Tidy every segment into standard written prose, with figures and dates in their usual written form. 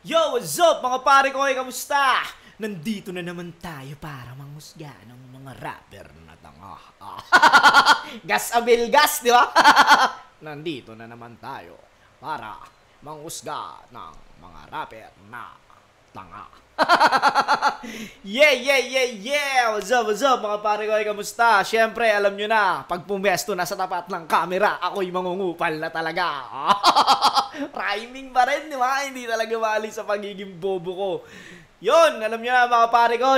Yo, what's up mga pare ko? Kamusta? Nandito na naman tayo para manghusga ng mga rapper na tanga. Gas abil gas, di ba? Nandito na naman tayo para manghusga ng mga rapper na tanga. Yeah! What's up mga pare ko? Kamusta? Siyempre, alam nyo na, pag pumesto na sa tapat ng camera, ako'y mangungupal na talaga. Rhyming pa rin, di ba? Hindi talaga mali sa pagiging bobo ko. Yon, alam nyo na mga pare ko.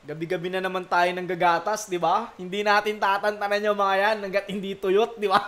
Gabi-gabi na naman tayo ng gagatas, di ba? Hindi natin tatantanan yung mga yan hanggat hindi tuyot, di ba?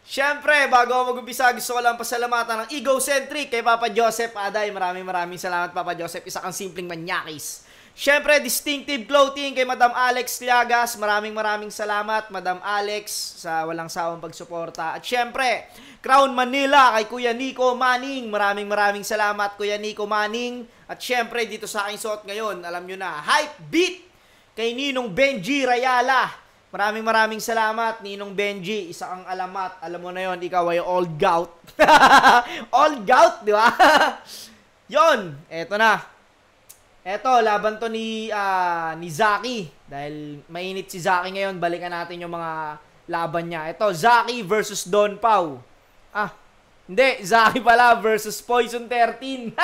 Siyempre, bago ako mag-umpisa, gusto ko lang pasalamatan ng Egocentric kay Papa Joseph Aday. Maraming salamat, Papa Joseph. Isa kang simpleng manyakis. Siyempre, Distinctive Clothing kay Madam Alex Liagas. Maraming salamat, Madam Alex, sa walang sawang pagsuporta. At siyempre, Crown Manila kay Kuya Nico Manning. Maraming salamat, Kuya Nico Manning. At siyempre, dito sa aking suot ngayon, alam nyo na, Hype Beat kay Ninong Benji Rayala. Maraming salamat, Ninong Benji. Isa kang alamat. Alam mo na yon, ikaw ay old gout. Old gout, di ba? Yon, eto na. Eto, laban to ni Zaki. Dahil mainit si Zaki ngayon, balikan natin yung mga laban niya. Eto, Zaki versus Don Pau. Hindi, Zaki pala versus Poison 13.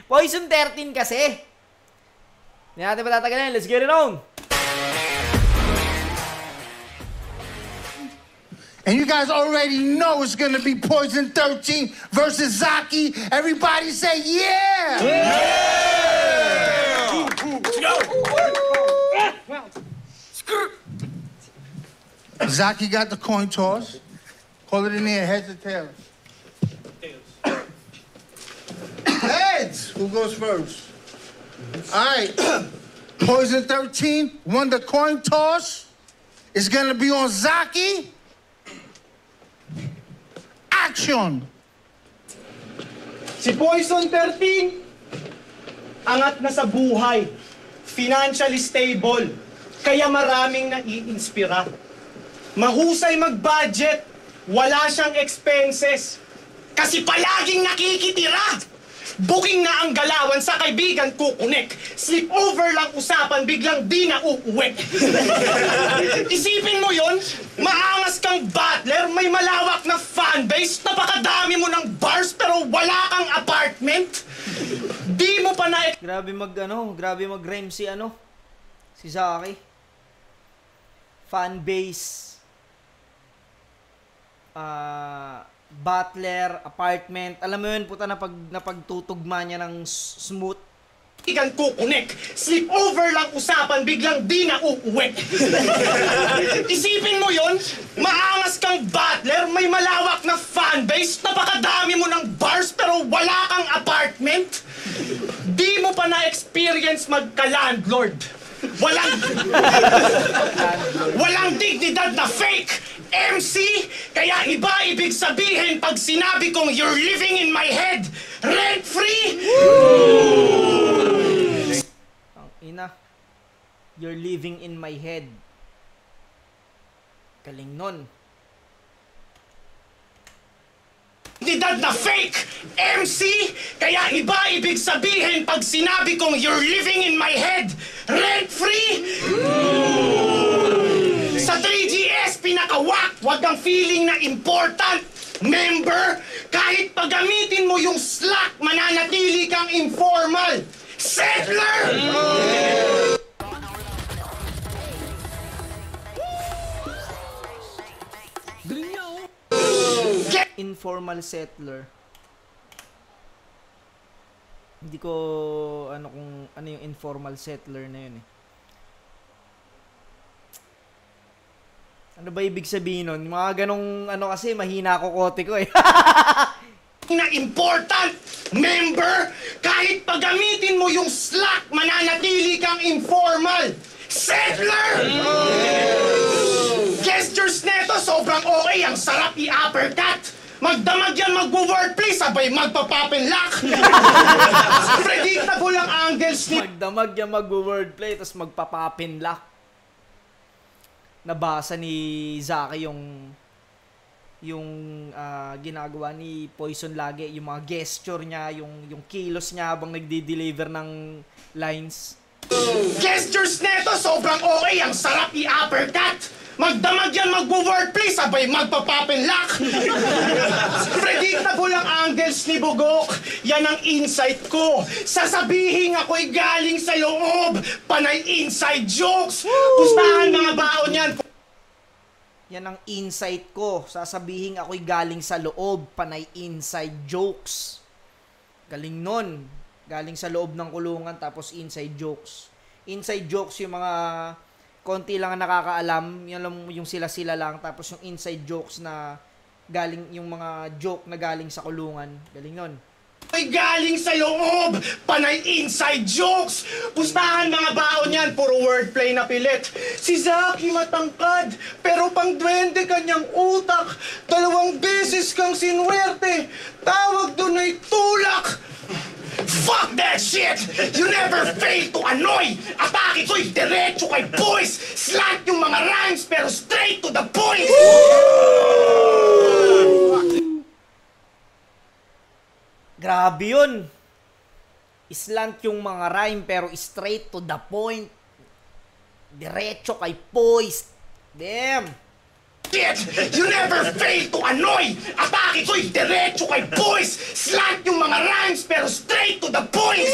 Poison 13 kasi. Hindi natin patatagalin. Let's get it on. And you guys already know it's gonna be Poison 13 versus Zaki. Everybody say yeah! Yeah! Zaki got the coin toss. Call it in there, heads or tails? Tails. Heads! Who goes first? All right. Poison 13 won the coin toss. It's gonna be on Zaki. Action! Si Poison 13, angat na sa buhay, financially stable, kaya maraming naiinspira. Mahusay mag-budget, wala siyang expenses, kasi palaging nakikitira. Booking na ang galawan sa kaibigan kukunik. Sleepover lang usapan, biglang di na uuwi. Isipin mo yon, maangas kang butler, may malawak na fanbase, napakadami mo ng bars pero wala kang apartment. Di mo pa na... Grabe mag-rhyme si Zaki. Fanbase. Butler, apartment. Alam mo yun, puta, napagtutugma niya ng smooth. Ikan kukunik. Sleepover lang usapan, biglang di na uuwi. Isipin mo yon, maangas kang butler, may malawak na fanbase, napakadami mo ng bars pero wala kang apartment. Di mo pa na-experience magka-landlord. Walang dignidad na fake MC, kaya iba ibig sabihin pag sinabi kong you're living in my head, rent-free. Ang ina, you're living in my head. Galing nun. Dignidad na fake MC, kaya iba ibig sabihin pag sinabi kong you're living in my head, rent-free. Sa 3GS, pinakawak, wag kang feeling na important. Member, kahit paggamitin mo yung Slack, mananatili kang informal. Settler! Informal settler. Hindi ko kung ano yung informal settler na yun eh. Ano ba ibig sabihin nun? Mga ganong kasi mahina ko kote ko eh. Na important, member, kahit paggamitin mo yung Slack, mananatili kang informal. Settler! Gestures neto, sobrang okay, ang sarap i-uppercut. Magdamag yan, mag-wordplay, sabay magpa-pop-and-lock. Predictable ang angles ni... Magdamag yan, mag-wordplay, tapos magpa-pop-and-lock. Nabasa ni Zaki yung yung ginagawa ni Poison lagi, yung mga gesture niya, yung kilos niya habang nagdi-deliver ng lines. Gestures neto, sobrang okay. Ang sarap i-uppercut. Magdamag yan, magwo-wordplay, sabay magpapapenlock. Predictable ang angles ni Bugok. Yan ang insight ko. Sasabihin ako'y galing sa loob. Panay inside jokes. Pustahan mga baon yan. Yan ang insight ko. Sasabihin ako'y galing sa loob. Panay inside jokes. Galing nun. Galing sa loob ng kulungan tapos inside jokes. Inside jokes yung mga konti lang ang nakakaalam. Yan lang yung sila-sila lang. Tapos yung inside jokes na galing, yung mga joke na galing sa kulungan. Galing nun. Ay galing sa loob! Panay inside jokes! Pustahan mga baon yan, puro wordplay na pilit. Si Zaki matangkad, pero pang duwende kanyang utak. 2 beses kang sinwerte, tawag doon ay tulak! Fuck that shit! You never fail to annoy! Atake ko'y diretso kay boys! Slant yung mga rhymes, pero straight to the point! Grabe yun. Slant yung mga rhyme pero straight to the point. Diretso kay poise. Damn. Shit! You never fail to annoy! Atake ko'y diretso kay boys! Slant yung mga rhymes pero straight to the point!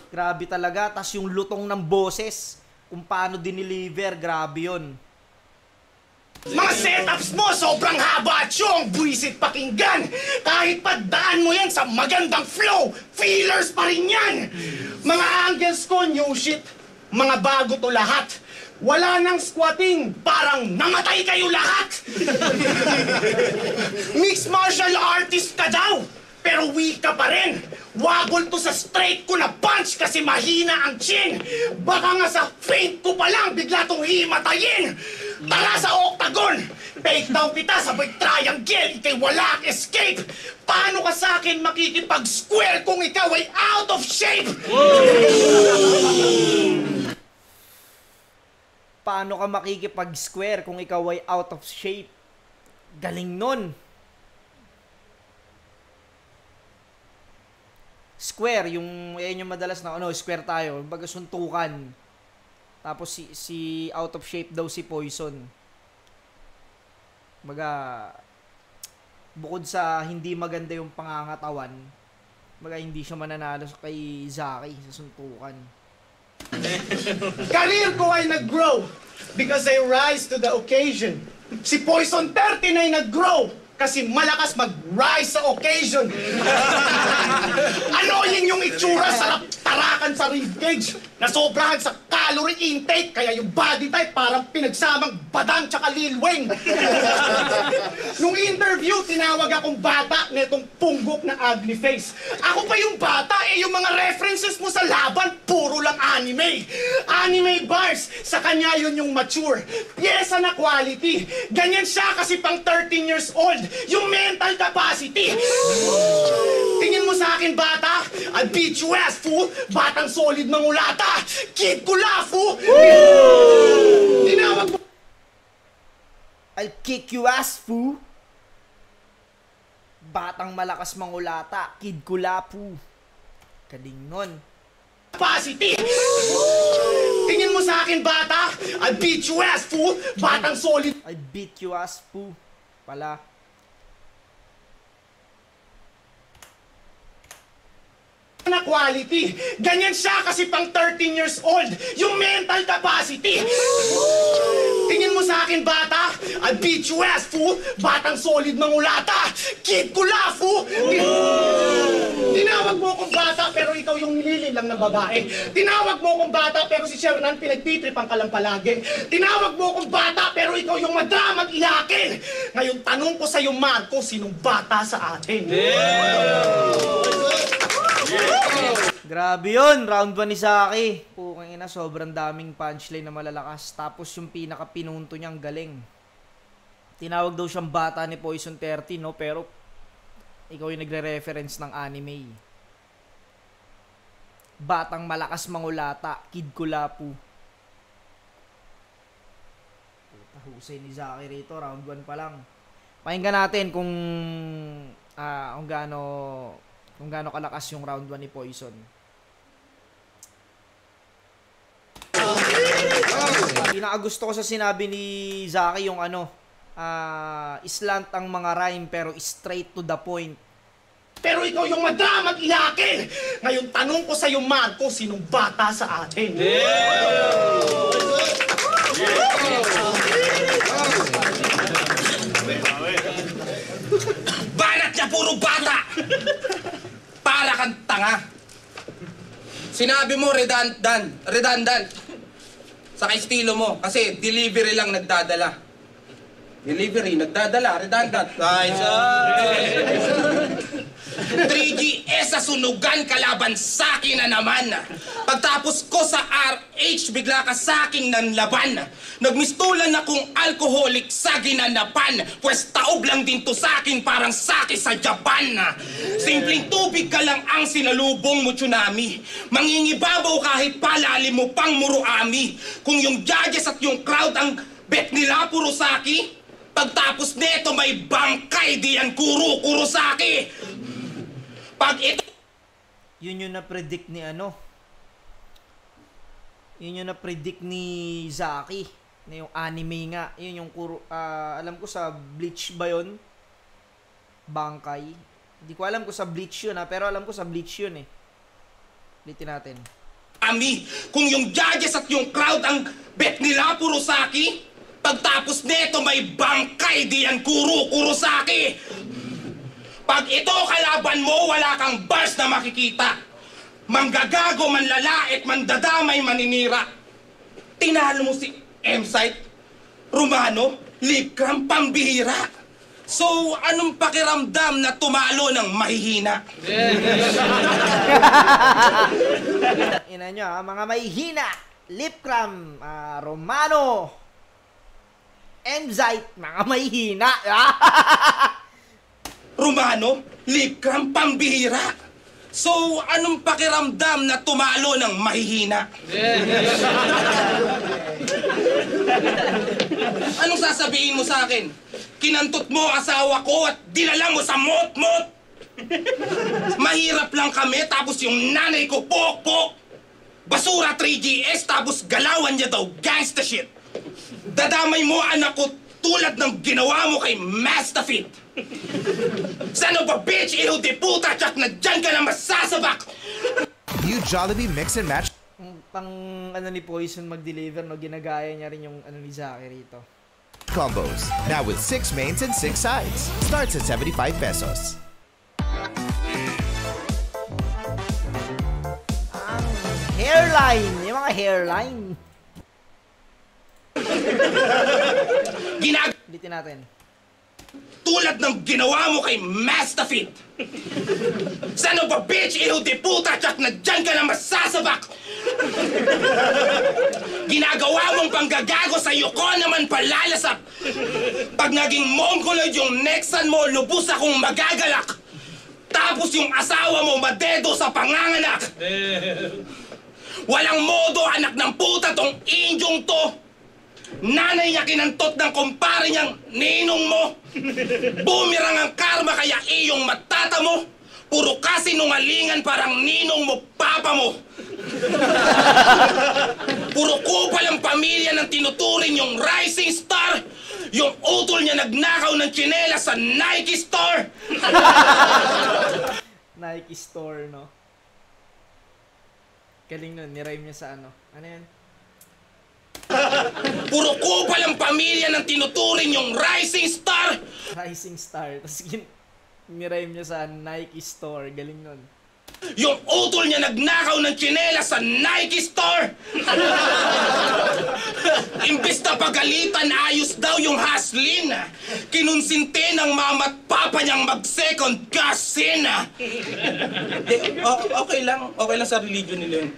Grabe talaga. Tas yung lutong ng boses. Kung paano dineliver. Grabe yun. Mga setups mo sobrang haba at yung buwisit pakinggan. Kahit paddaan mo yan sa magandang flow, feelers pa rin yan. Mga angles ko, new shit. Mga bago to lahat. Wala nang squatting, parang namatay kayo lahat. Mixed martial artist ka daw, pero weak ka pa rin. Wabol to sa straight ko na punch kasi mahina ang chin. Baka nga sa feint ko pa lang bigla tong himatayin. Tara sa octagon, fake down kita sabay triangle, ikay walang escape. Paano ka sa akin makikipag-square kung ikaw ay out of shape? Paano ka makikipag-square kung ikaw ay out of shape? Galing nun. Square, yung madalas na square tayo, baga suntukan. Tapos si out of shape daw si Poison. Baga bukod sa hindi maganda yung pangangatawan, baga hindi siya mananalo kay Zaki sa suntukan. Career ko ay nag-grow because I rise to the occasion. Si Poison 39 nag-grow kasi malakas mag-rise sa occasion. Annoying yung itsura, sarap tarakan sa ribcage. Nasobrahan sa calorie intake, kaya yung body type parang pinagsamang Badang tsaka Lil Wayne. Nung interview, tinawag akong bata netong punggok na ugly face. Ako pa yung bata, yung mga references mo sa laban, puro lang anime. Anime bars, sa kanya yun yung mature. Pyesa na quality. Ganyan siya kasi pang 13 years old. Yung mental capacity. Tingin mo sa akin, bata? I'll beat you ass, fool. Batang solid mangulata. Kid ko la, fool. Tinawag mo. I'll kick you ass, fool. Batang malakas mangulata. Kid ko la, fool. Kaling nun. Capacity. Tingin mo sa akin, bata? I'll beat you ass, fool. Batang solid. I'll beat you ass, fool. Pala. Na quality. Ganyan siya kasi pang 13 years old. Yung mental capacity. Tingin mo sa akin, bata? I'll beat you ass, fool. Batang solid mangulata. Kid ko la, fool. Tinawag mo akong bata pero ikaw yung nililin lang ng babae. Tinawag mo akong bata pero si Shernan pinagtitripan ka lang palagi. Tinawag mo akong bata pero ikaw yung madramag iyakin. Ngayon tanong ko sa'yo, Marco, sinong bata sa atin? Grabe yun, round 1 ni Zaki. Pukang ina, sobrang daming punchline na malalakas. Tapos yung pinaka-pinunto niyang galing. Tinawag daw siyang bata ni Poison 30, no? Pero ikaw yung nagre-reference ng anime. Batang malakas mangulata, Kid Kulapu. Husay ni Zaki rito, round 1 pa lang. Pakinggan natin kung gaano kalakas yung round 1 ni Poison. Pinakagusto ko sa sinabi ni Zaki yung islant ang mga rhyme pero straight to the point. Pero ikaw yung madramang iyakin! Ngayon tanong ko sa'yo, Marco, sinong bata sa atin? Banat niya puro bata! Para kang tanga. Sinabi mo redundant. Sa estilo mo. Kasi delivery lang nagdadala. Redundant. Nice. 3GS sa sunugan, kalaban sa'kin na naman. Pagtapos ko sa RH, bigla ka sa'king nanlaban. Nagmistulan akong alcoholic sa ginanapan. Pwes taob lang din to sa'kin, parang saki sa Japan. Simpleng tubig ka lang ang sinalubong mo, tsunami. Mangingibabaw kahit palalim mo pang muruami. Kung yung judges at yung crowd ang bet nila puro saki, pagtapos neto may bangkay, di yan kuro saki. Pag ito... Yun yung na-predict ni Yun yung na-predict ni Zaki. Na yung anime nga. Yun yung alam ko sa Bleach ba yun? Bangkay. Hindi ko alam kung sa Bleach yun pero alam ko sa Bleach yun Ulitin natin. Kung yung judges at yung crowd ang bet nila puro saki, pagtapos neto may bangkay, di yan kuro saki. Pag ito kalaban mo, wala kang bars na makikita. Manggagago, manlalait, mandadamay, maninira. Tinalo mo si M-Site, Romano, Lipcram, pambihira. So, anong pakiramdam na tumalo ng mahihina? Ina nyo mga mahihina. Lipcram, Romano, M-Site, mga mahihina. Romano, Lipcram, pambihira. So, anong pakiramdam na tumalo ng mahihina? Anong sasabihin mo sa akin? Kinantot mo asawa ko at dinala mo sa mot-mot? Mahirap lang kami tapos yung nanay ko pok-pok. Basura 3GS tapos galawan niya daw gangsta shit. Dadamay mo anak ko tulad ng ginawa mo kay Mastafit. Son of a bitch, iho de puta, tsak na dyan ka na masasabak! New Jollibee Mix and Match. Pang ni Poison mag-deliver, ginagaya niya rin yung ni Zaki rito. Combos, now with 6 mains and 6 sides. Starts at 75 pesos. Ang hairline, yung mga hairline. Ulitin natin. Tulad ng ginawa mo kay Mastafit. Son of a bitch, iho de puta, tsak na dyan ka na masasabak! Ginagawa mong panggagago sa'yo ko naman palalasap. Pag naging mongoloid yung nexan mo, lubos akong magagalak. Tapos yung asawa mo madedo sa panganganak. Walang modo, anak ng puta tong indyong to. Nanay niya kinantot ng kumpare niyang ninong mo. Bumirang ang karma kaya iyong matata mo. Puro kasinungalingan parang ninong mo papa mo. Puro kupal ang pamilya ng tinuturing yung rising star. Yung utol niya nagnakaw ng tsinelas sa Nike store. Nike store, no? Galing nun, nirhyme niya sa ano. Ano yan? Puro kupal ang pamilya ng tinuturing yung rising star. Rising star. Tapos nirhyme niya sa Nike store. Galing nun. Yung utol niya nagnakaw ng tsinelas sa Nike store. Imbis na pagalitan, ayos daw yung haslin. Kinonsinte ng mama at papa niyang mag-second cousin. Okay lang sa religion nila yun.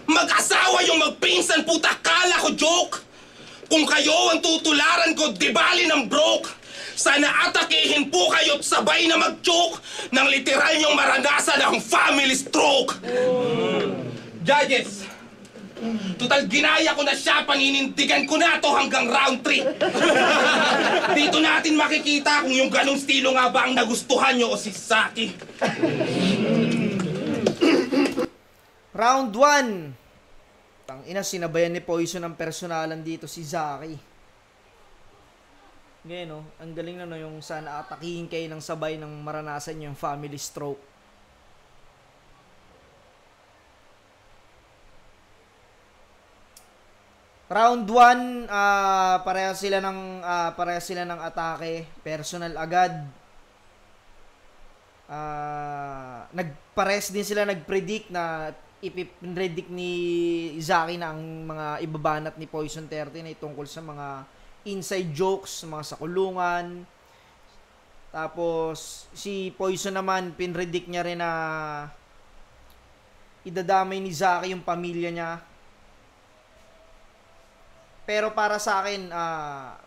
Mag-asawa yung magpinsan, puta, kala ko joke. Kung kayo ang tutularan ko, di bali ng broke. Sana atakihin po kayo't sabay na mag-joke nang literal niyong maranasan ang family stroke. Judges, Total, ginaya ko na siya, paninindigan ko na to hanggang round 3. Dito natin makikita kung yung ganong estilo nga ba ang nagustuhan nyo o si Saki. Round 1. Tangina, sinabayan ni Poison ang personalan dito si Zaki. Ngayon, no? Ang galing na, no? Yung sana atakihin kayo ng sabay ng maranasan yung family stroke. Round 1, pareha sila ng atake, personal agad. Nagpares din sila nagpredict na ipipredict ni Zaki na ang mga ibabanat ni Poison 13 ay tungkol sa mga inside jokes, mga sakulungan. Tapos si Poison naman pinredict niya rin na idadamay ni Zaki yung pamilya niya. Pero para sa akin,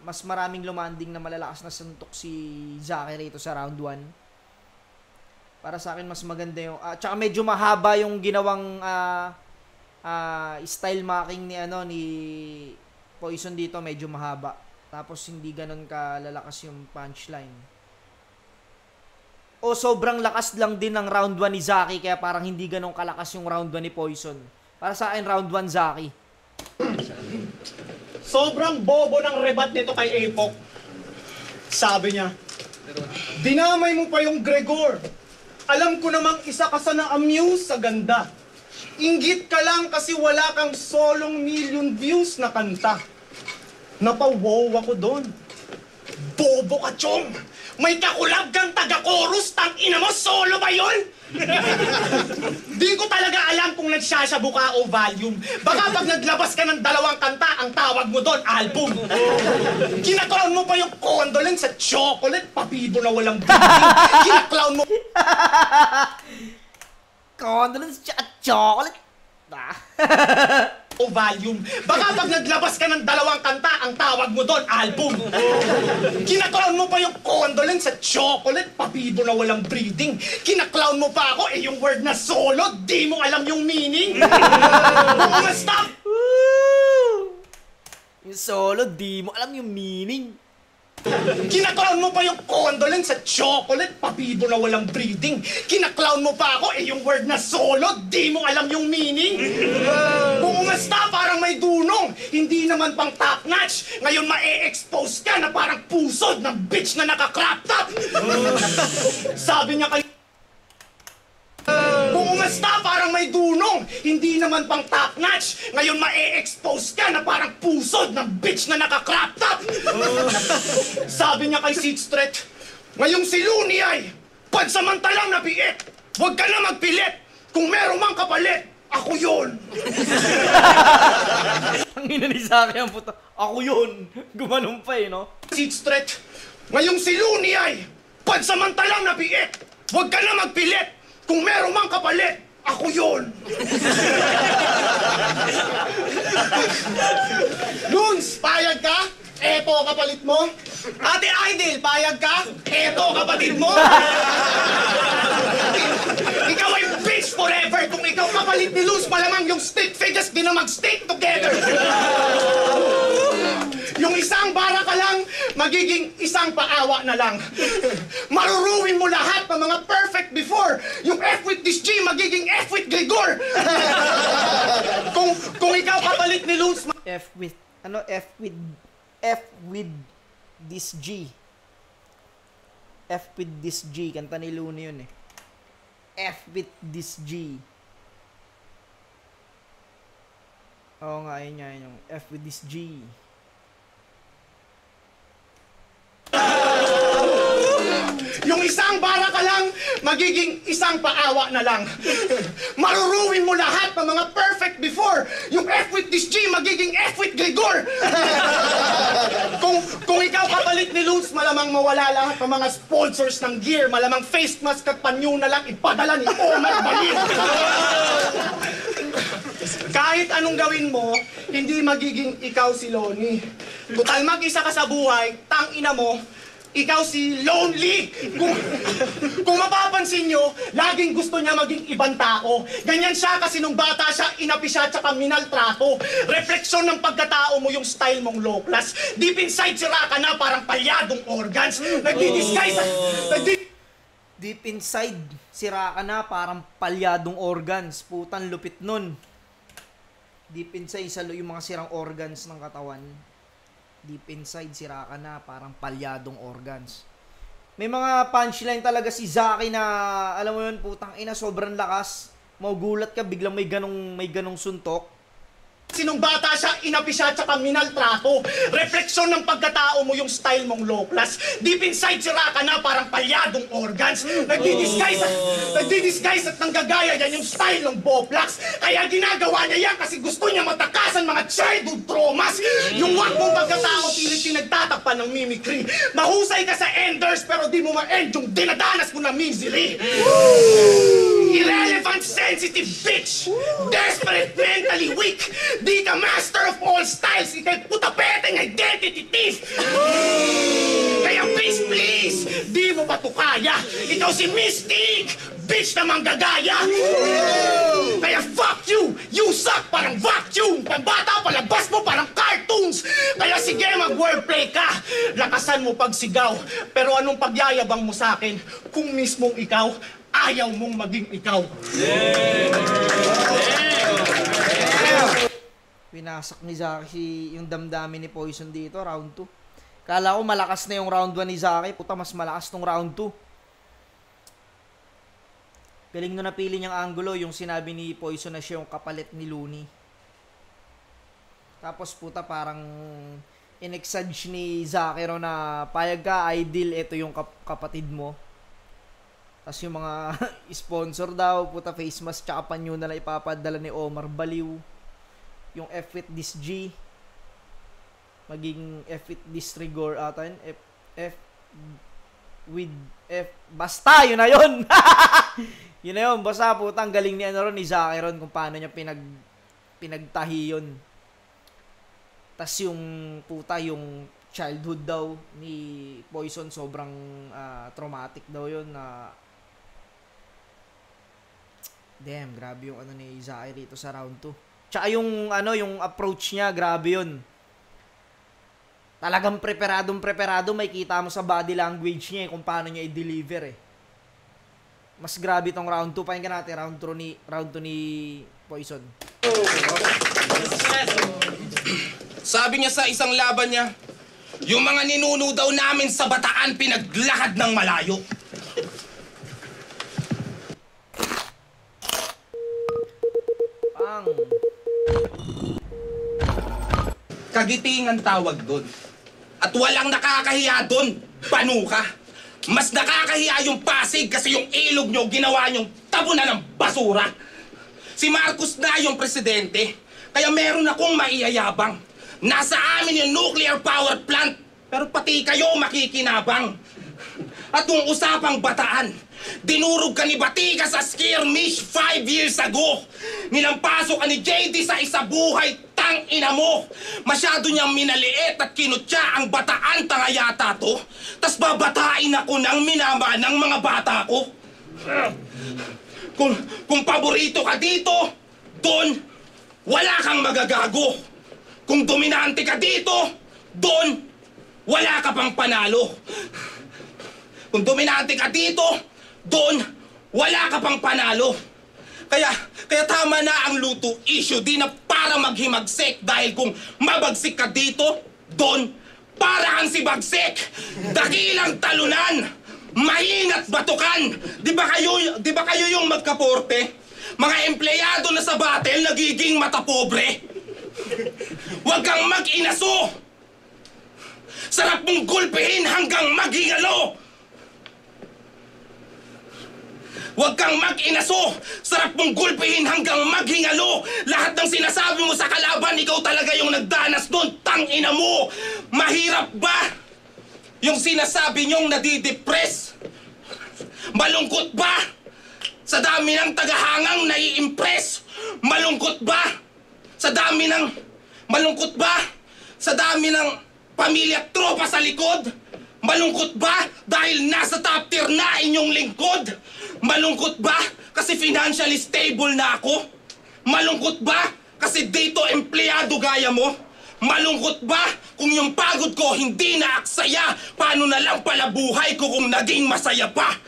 mas maraming lumanding na malalakas na suntok si Zaki rito sa round 1. Para sa akin, mas maganda yung... tsaka medyo mahaba yung ginawang style marking ni Poison dito. Medyo mahaba. Tapos hindi ganun kalalakas yung punchline. O sobrang lakas lang din ng round 1 ni Zaki. Kaya parang hindi ganun kalakas yung round 1 ni Poison. Para sa akin, round 1 Zaki. Sobrang bobo ng rebat nito kay Apok. Sabi niya, dinamay mo pa yung Gregor. Alam ko namang isa ka sa na-amuse sa ganda. Inggit ka lang kasi wala kang solong million views na kanta. Napawow ako doon. Bobo ka, Chong! May kakulab kang taga-chorus, tang-ina mo, solo ba yun? Di ko talaga alam kung nagsasabu ka o volume. Baka pag naglabas ka ng 2 kanta, ang tawag mo doon, album. Kinaklown mo pa yung condolence sa chocolate, papibo na walang bibig. Kinaklown mo... Condolence at chocolate. o volume. Baka pag naglabas ka ng 2 kanta, ang tawag mo doon, album. Kinaklown mo pa yung condolence sa chocolate, papibo na walang breathing. Kinaklown mo pa ako, yung word na solo, di mo alam yung meaning. Stop! Yung solo, di mo alam yung meaning. Kinaklown mo pa yung condolence sa chocolate, papibo na walang breathing. Kinaklown mo pa ako, yung word na solo, di mo alam yung meaning. Kung umasta, parang may dunong. Hindi naman pang top notch. Ngayon ma-e-expose ka na parang pusod ng bitch na naka-crop top. Sabi niya kay... Kung umasta, parang may dunong. Hindi naman pang top notch. Ngayon ma-e-expose ka na parang pusod ng bitch na naka-crop top. Sabi niya kay Seed Street, ngayong si Looney ay pansamantalang nabiit. Huwag ka na magpilit. Kung meron mang kapalit, ako yun. Ang ina ni Zaki ang puto. Ako yun. Gumanong pa no? Seed Street, ngayong si Looney ay pansamantalang nabiit. Huwag ka na magpilit. Kung meron mang kapalit, ako yun. Loons, payag ka? Eto kapalit mo. Ate Idol, payag ka? Eto kapatid mo. Ikaw ay bitch forever. Kung ikaw kapalit ni Loons, malamang yung stick figures di na mag-stick together. Yung isang bara ka lang, magiging isang paawa na lang. Maruruwin mo lahat ng mga perfect before. Yung F with this G, magiging F with Gregor. kung ikaw kapalit ni Loons... F with this G. F with this G. Kanta ni Looney yun eh. F with this G. Oo nga, yun yung F with this G. Yung isang bara ka lang, magiging isang paawa na lang. Maruruwin mo lahat ng mga perfect before. Yung F with this G, magiging F with Gregor. Kung ikaw kapalit ni Loons, malamang mawala lahat ng mga sponsors ng gear. Malamang face mask at panyo na lang ipadala ni Omar Balir. Kahit anong gawin mo, hindi magiging ikaw si Lonnie. Total mag-isa ka sa buhay, tang ina mo, Ikaw si Lonely! Kung mapapansin nyo, laging gusto niya maging ibang tao. Ganyan siya kasi nung bata siya, inapi siya tsaka minaltrato. Refleksyon ng pagkatao mo yung style mong low class. Deep inside, sira ka na parang palyadong organs. Nagdi-disguise. Deep inside, sira ka na parang palyadong organs. Putang lupit nun. Deep inside, yung mga sirang organs ng katawan. Deep inside, sira ka na parang palyadong organs. May mga punchline talaga si Zaki na, alam mo yun, putang ina, sobrang lakas. Magugulat ka, biglang may ganong suntok. Sinong bata siya, inapi siya tsaka minaltrato. Refleksyon ng pagkatao mo yung style mong low class. Deep inside, sira ka na parang palyadong organs. Nagdi-disguise at nanggagaya yan yung style ng Boplax. Kaya ginagawa niya yan kasi gusto niya matakasan mga childhood traumas. Yung wag mong pagkatao pilit pinagtatakpan ng mimicry. Mahusay ka sa enders pero di mo ma-end yung dinadanas mo na misery. Irrelevant, sensitive bitch! Desperate, mentally weak! Di ka master of all styles! Ika'y putapeteng identity thief! Kaya please, di mo ba ito kaya? Ikaw si Mystic! Bitch na manggagaya! Kaya fuck you! You suck parang vacuum! Pambata palabas mo parang cartoons! Kaya sige mag-wordplay ka! Lakasan mo pagsigaw! Pero anong pagyayabang mo sa akin kung mismong ikaw ayaw mong maging ikaw? Pinasak ni Zaki yung damdamin ni Poison dito, round 2. Kala ko malakas na yung round 1 ni Zaki. Puta, mas malakas tong round 2. Galing no napili niyang angulo, yung sinabi ni Poison na siya yung kapalit ni Looney. Tapos puta, parang in-exage ni Zaki ro na payag ka, ideal, ito yung kapatid mo. Tapos yung mga sponsor daw, puta, face mask tsaka panyo na lang ipapadala ni Omar Baliw. Yung F with this G, maging F with this Rigor ata yun. F with F, basta yun na yun. Yun na yun, basta putang galing ni ano ron, ni Zaki ron kung paano niya pinagtahi yun. Tas yung puta, yung childhood daw ni Poison sobrang traumatic daw yun na damn, grabe yung ano ni Zaki rito sa round 2. Tsaka yung ano, yung approach niya, grabe yun. Talagang preparado, may kita mo sa body language niya kung paano niya i-deliver Mas grabe tong round 2. Pakinggan natin round 2 ni Poison. Sabi niya sa isang laban niya, yung mga ninuno daw namin sa Bataan pinaglakad ng malayo. Pang. Kagitingan tawag doon. At walang nakakahiya doon, panuka. Mas nakakahiya yung Pasig kasi yung ilog nyo ginawa nyong tabunan ng basura. Si Marcos na yung presidente, kaya meron akong maiyayabang. Nasa amin yung nuclear power plant, pero pati kayo makikinabang. At kung usapang Bataan, dinurog ka ni Batika sa skirmish 5 years ago. Nilampasok ka ni JD sa isa buhay, tang ina mo. Masyado niyang minaliit at kinutya ang Bataan, tanga yata to. Tas babatain ako ng minama ng mga bata ko. Kung paborito ka dito, doon, wala kang magagago. Kung dominante ka dito, doon, wala ka pang panalo. Kung dominante ka dito, doon, wala ka pang panalo. Kaya tama na ang luto issue. Di na para maghimagsik dahil kung mabagsik ka dito, doon, para kang si Bagsik. Dakilang talunan, mahina't batukan. Di ba kayo yung magkaporte? Mga empleyado na sa battle nagiging matapobre. Huwag kang mag-inaso. Sarap mong gulpihin hanggang maghingalo. Huwag kang mag-inaso! Sarap mong gulpihin hanggang maghingalo! Lahat ng sinasabi mo sa kalaban, ikaw talaga yung nagdanas doon, tangina mo! Mahirap ba? Yung sinasabi niyong nadidepress? Malungkot ba? Sa dami ng tagahangang nai-impress? Malungkot ba? Sa dami ng... Malungkot ba? Sa dami ng pamilya at tropa sa likod? Malungkot ba dahil nasa top tier na inyong lingkod? Malungkot ba kasi financially stable na ako? Malungkot ba kasi dito empleyado gaya mo? Malungkot ba kung yung pagod ko hindi na aksaya? Paano na lang pala buhay ko kung naging masaya pa?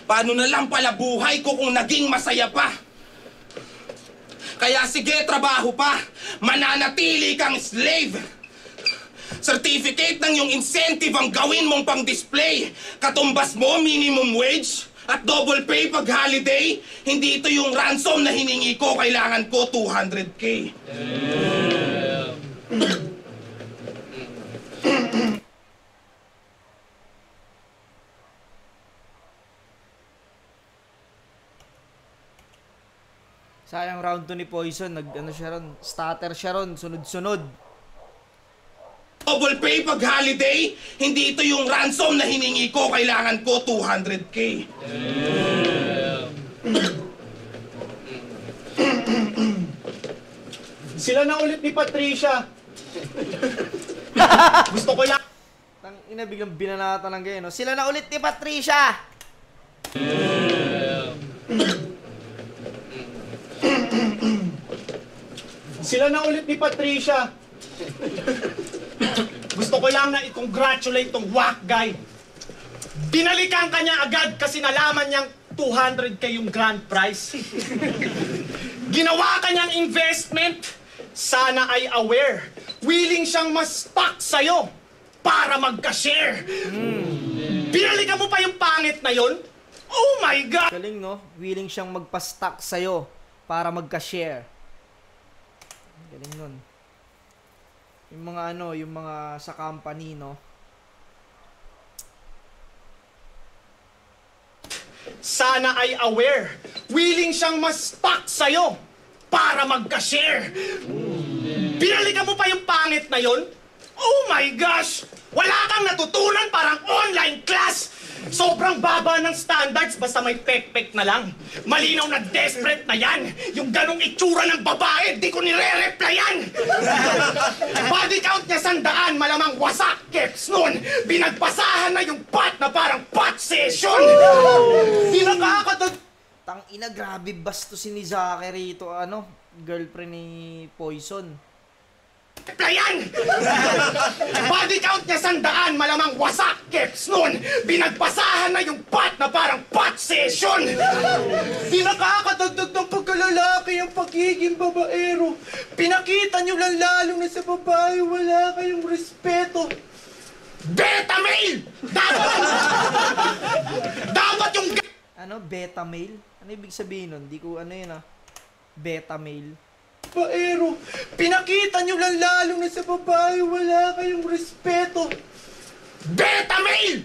Paano na lang pala buhay ko kung naging masaya pa? Kaya sige, trabaho pa. Mananatili kang slave. Certificate ng yung incentive ang gawin mong pang-display. Katumbas mo, minimum wage at double pay pag holiday. Hindi ito yung ransom na hiningi ko. Kailangan ko 200K. Sayang round 2 ni Poison. Nag-ano siya ron. Stutter siya ron. Sunod-sunod. Double pay pag holiday, hindi ito yung ransom na hiningi ko. Kailangan ko 200K. Sila na ulit ni Patricia. Gusto ko lang... Tang ina, biglang binanata ng ganyan, no? Sila na ulit ni Patricia! Sila na ulit ni Patricia. Gusto ko lang na i-congratulate tong whack guy. Binalikan ka niya agad kasi nalaman niyang 200K yung grand prize. Ginawa ka niyang investment. Sana ay aware. Willing siyang mas-stock sa'yo para magka-share. Binalikan mo pa yung pangit na yon? Oh my God! Galing, no? Willing siyang magpa-stock sa'yo para magka-share. Galing nun. Yung mga ano, yung mga sa company, no? Sana ay aware. Willing siyang mas-stock sa'yo para magka-share. Binalikan mo pa yung pangit na yon? Oh my gosh! Wala kang natutunan, parang online class! Sobrang baba ng standards basta may pek-pek na lang. Malinaw na desperate na yan. Yung ganong itsura ng babae, di ko nire-replyan. Body count niya 100, malamang wasak keps nun. Binagpasahan na yung pot na parang pot session. Di nakakadag... Tang ina, grabe bastusin ni Zachary ito, ano? Girlfriend ni Poison. Playan! Body count niya 100, malamang wasak keps nun. Binagpasahan na yung pot na parang pot session. Di nakakadagdag ng pagkalalaki ang pagiging babaero. Pinakita niyo lang lalo na sa babae wala kayong respeto. Beta male! Dapat yung... Ano? Beta male? Ano ibig sabihin nun? Di ko ano yun, ah. Beta male. Baero, pinakita nyo lang lalo na sa babae, wala kayong respeto. Beta male!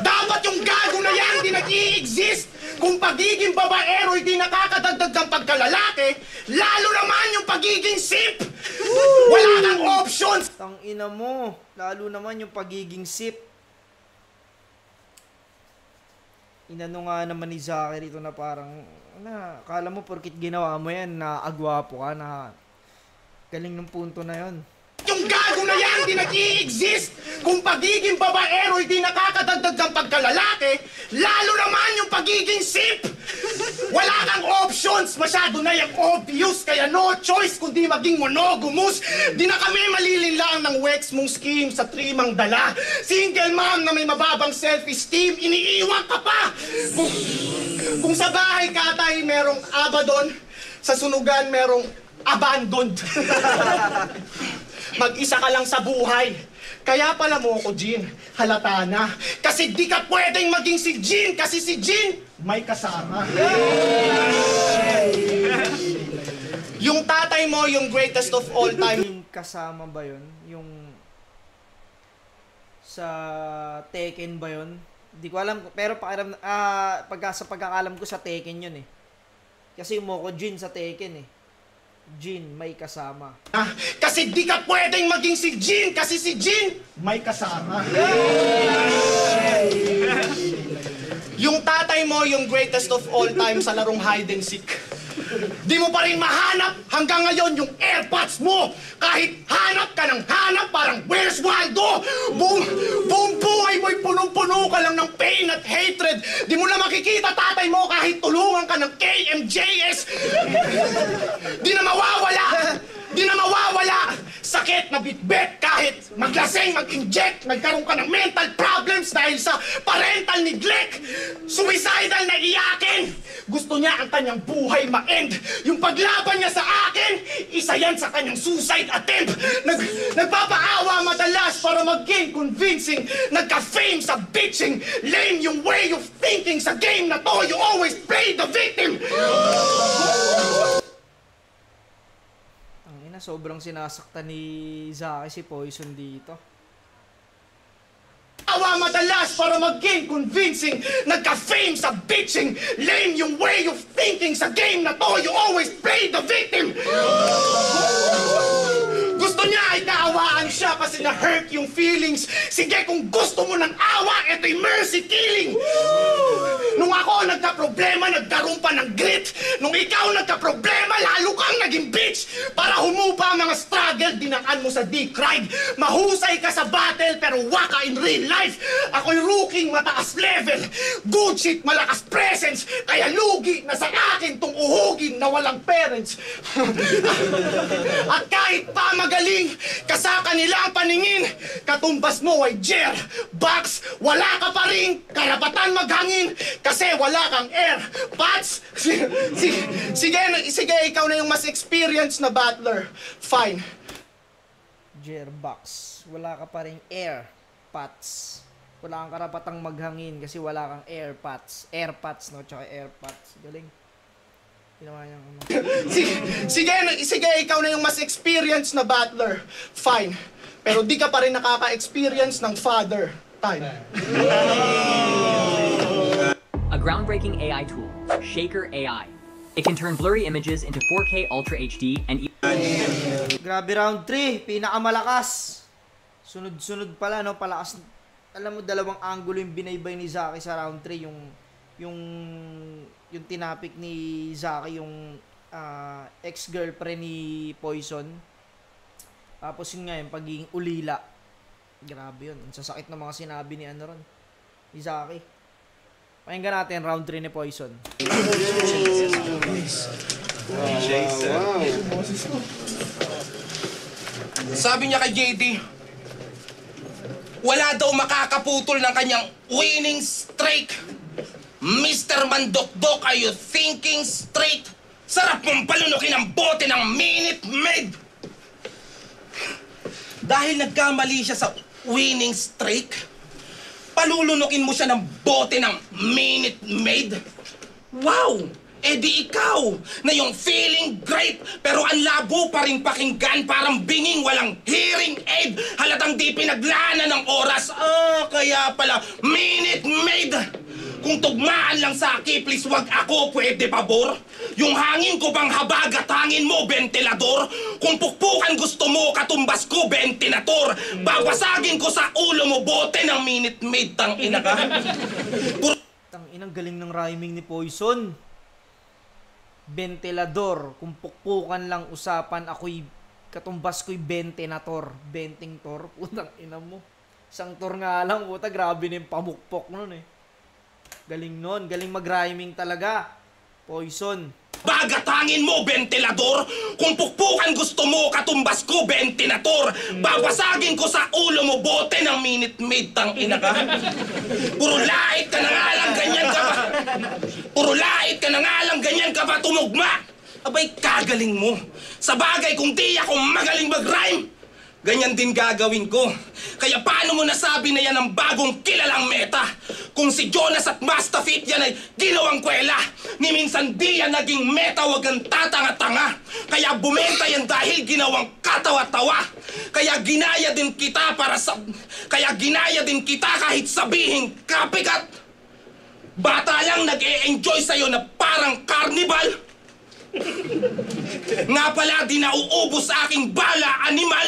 Dapat yung gago na yan di nag-i-exist. Kung pagiging babaero hindi nakakadagdag ng pagkalalaki, lalo naman yung pagiging simp. Wala kang options. Tang ina mo. Lalo naman yung pagiging sip. Inano nga naman ni Zachary ito na parang, akala mo porkit ginawa mo yan, na agwapo ka, na galing ng punto na yon. Yung gago na yan di nag-i-exist. Kung pagiging babaero hindi nakakadagdag ng pagkalalaki, lalo naman yung pagiging simp. Wala kang options, masyado na yung obvious, kaya no choice kundi maging monogamous. Di na kami malilinlang ng wex mong scheme sa trimang dala. Single mom na may mababang self-esteem, iniiwan ka pa. Kung sa bahay katay merong abadon, sa sunugan merong abandoned. Mag-isa ka lang sa buhay. Kaya pala mo ako, Jean, halata na. Kasi di ka pwedeng maging si Jean, kasi si Jean may kasama. Yung tatay mo, yung greatest of all time. Yung kasama ba yun? Yung sa Tekken ba yun? Hindi ko alam, pero sa pagkakalam ko sa Tekken yun eh. Kasi yung Moko Jin sa Tekken eh. Jin may kasama. Kasi di ka pwedeng maging si Jin, kasi si Jin may kasama. Yung tatay mo, yung greatest of all time sa larong hide and seek. Di mo pa rin mahanap hanggang ngayon yung AirPods mo. Kahit hanap ka ng hanap, parang where's Waldo? Buong buhay mo'y punong-puno ka lang ng pain at hatred. Di mo na makikita tatay mo kahit tulungan ka ng KMJS. Di na mawawala. Sakit na bitbit kahit maglaseng, mag-inject, nagkaroon ka ng mental problems dahil sa parental neglect. Suicidal na iyakin. Gusto niya ang kanyang buhay ma-end. Yung paglaban niya sa akin, isa yan sa kanyang suicide attempt. Nagpapaawa madalas para mag-gain convincing. Nagka-fame sa bitching. Lame yung way of thinking sa game na to. You always play the victim. Na sobrang sinasaktan ni Zaki si Poison dito. Awa madalas para mag-gain convincing. Nagka-fame sa bitching. Lame yung way of thinking sa game na to. You always play the victim. Gusto niya ay kaawaan siya kasi na-hurt yung feelings. Sige, kung gusto mo ng awa, ito'y mercy killing. Nung ako nagka-problema, nagkaroon pa ng grit. Nung ikaw nagka-problema, lalo kang naging bitch. Para humupa ang mga struggle, dinaan mo sa D-Cried. Mahusay ka sa battle, pero waka in real life. Ako'y rookie, mataas level. Good shit, malakas presence. Kaya lugi na sa akin tong uhugin na walang parents. At kahit pa magaling, kasaka nila ang paningin. Katumbas mo ay Jer, Box, wala ka pa rin karapatan maghangin. Kasi wala kang air. Pats, sige, ikaw na yung mas experienced na battler. Fine. Jerbox, wala ka pa ring air pots. Wala kang karapatang maghangin kasi wala kang airpods. Airpods, no? Tsaka airpods. Galing. Ginawa niyang ano. Sige, ikaw na yung mas experienced na battler. Fine. Pero di ka pa rin nakaka-experience ng father time. A groundbreaking AI tool, Shaker AI. It can turn blurry images into 4K Ultra HD and Grabe, round 3. Pinakamalakas. Sunod-sunod pala, no? Palakas. Alam mo, dalawang angulo yung binaybay ni Zaki sa round 3. Yung tinapik ni Zaki, yung ex-girlfriend ni Poison. Tapos yun nga, yung pagiging ulila. Grabe yun. Ang sasakit ng mga sinabi ni ano ron, ni Zaki. Pakinggan natin round 3 ni Poison. Sabi niya kay JD, wala daw makakaputol ng kanyang winning streak. Mr. Mandokdok, are you thinking straight? Sarap mong palunukin ang bote ng Minute Maid. Dahil nagkamali siya sa winning streak, palulunukin mo siya ng bote ng Minute Maid. Wow! Eh di ikaw na yung feeling great pero ang labo pa rin pakinggan, parang binging walang hearing aid. Halatang di pinaglaanan ng oras. Kaya pala Minute Maid. Kung tugmaan lang sa aki, please wag ako, pwede pabor? Yung hangin ko bang habag at hangin mo, ventilador? Kung pukpukan gusto mo, katumbas ko, ventilator. Babasagin ko sa ulo mo, bote ng Minute Maid, tang ina ka. Tang inang galing ng rhyming ni Poison. Ventilador, kung pukpukan lang usapan, ako'y katumbas ko'y ventilator. Venting tor, putang ina mo. Isang tor nga lang, puta, grabe na yung pamukpok nun eh. Galing nun, galing mag-rhyming talaga. Poison. Bagatangin mo, ventilador. Kung pukpukan gusto mo, katumbas ko, ventilator. Babasagin ko sa ulo mo, bote ng Minute Maid, tang ina ka. Puro lait ka na nga lang, ganyan ka ba? Puro lait ka na nga lang, ganyan ka ba tumugma? Abay, kagaling mo. Sa bagay, kung di ako magaling mag-rhyme, ganyan din gagawin ko. Kaya paano mo nasabi na yan ang bagong kilalang meta? Kung si Jonas at Mastafit yan ay ginawang kwela, ni minsan di yan naging meta, wag ang tatanga-tanga. Kaya bumenta yan dahil ginawang katawa-tawa. Kaya ginaya din kita kahit sabihin kapikat. Bata lang nag-e-enjoy sa'yo na parang carnival. Nga pala, di nauubos sa aking bala, animal.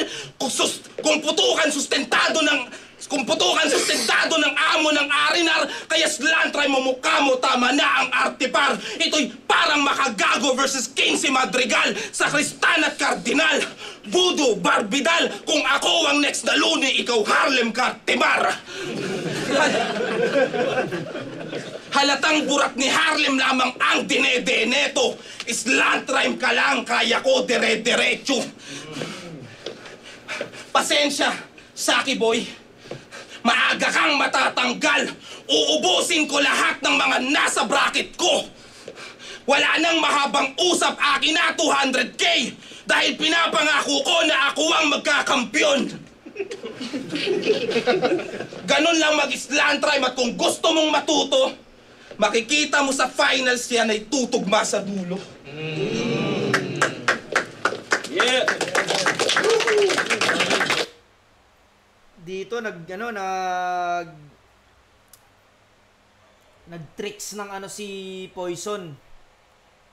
Kung putukan sustentado ng Kumputukan sustentado ng amo ng Arinar, kaya slantray mo mukha mo, tama na ang artipar. Ito'y parang Makagago versus King si Madrigal, sa Kristan at Kardinal. Voodoo, Barbidal, kung ako ang next na Luni, ikaw Harlem Cartimar. Halatang burak ni Harlem lamang ang dinede-neto. Slant rhyme ka lang, kaya ko dire-diretso. Pasensya, Saki Boy. Maaga kang matatanggal. Uubusin ko lahat ng mga nasa bracket ko. Wala nang mahabang usap, akin na 200K. Dahil pinapangako ko na ako ang magkakampyon. Ganun lang mag-slant rhyme, at kung gusto mong matuto, makikita mo sa finals yan ay tutugma sa dulo. Yeah! Dito nag-tricks ng si Poison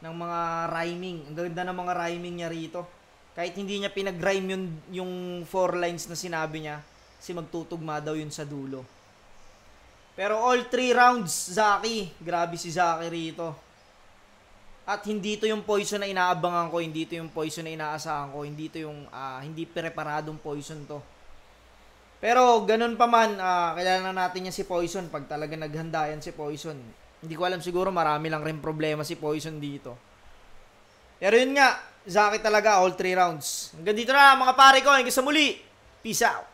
ng mga rhyming. Ang ganda ng mga rhyming niya rito. Kahit hindi niya pinag-rhyme yung 4 lines na sinabi niya, kasi magtutugma daw yun sa dulo. Pero all 3 rounds, Zaki. Grabe si Zaki rito. At hindi to yung Poison na inaabangan ko, hindi to yung Poison na inaasahan ko, hindi to yung hindi preparadong Poison to. Pero ganun pa man, kailangan natin yan si Poison pag talaga naghanda yan si Poison. Hindi ko alam, siguro marami lang rin problema si Poison dito. Pero yun nga, Zaki talaga all 3 rounds. Hanggang dito na mga pare ko, hanggang sa muli. Peace out.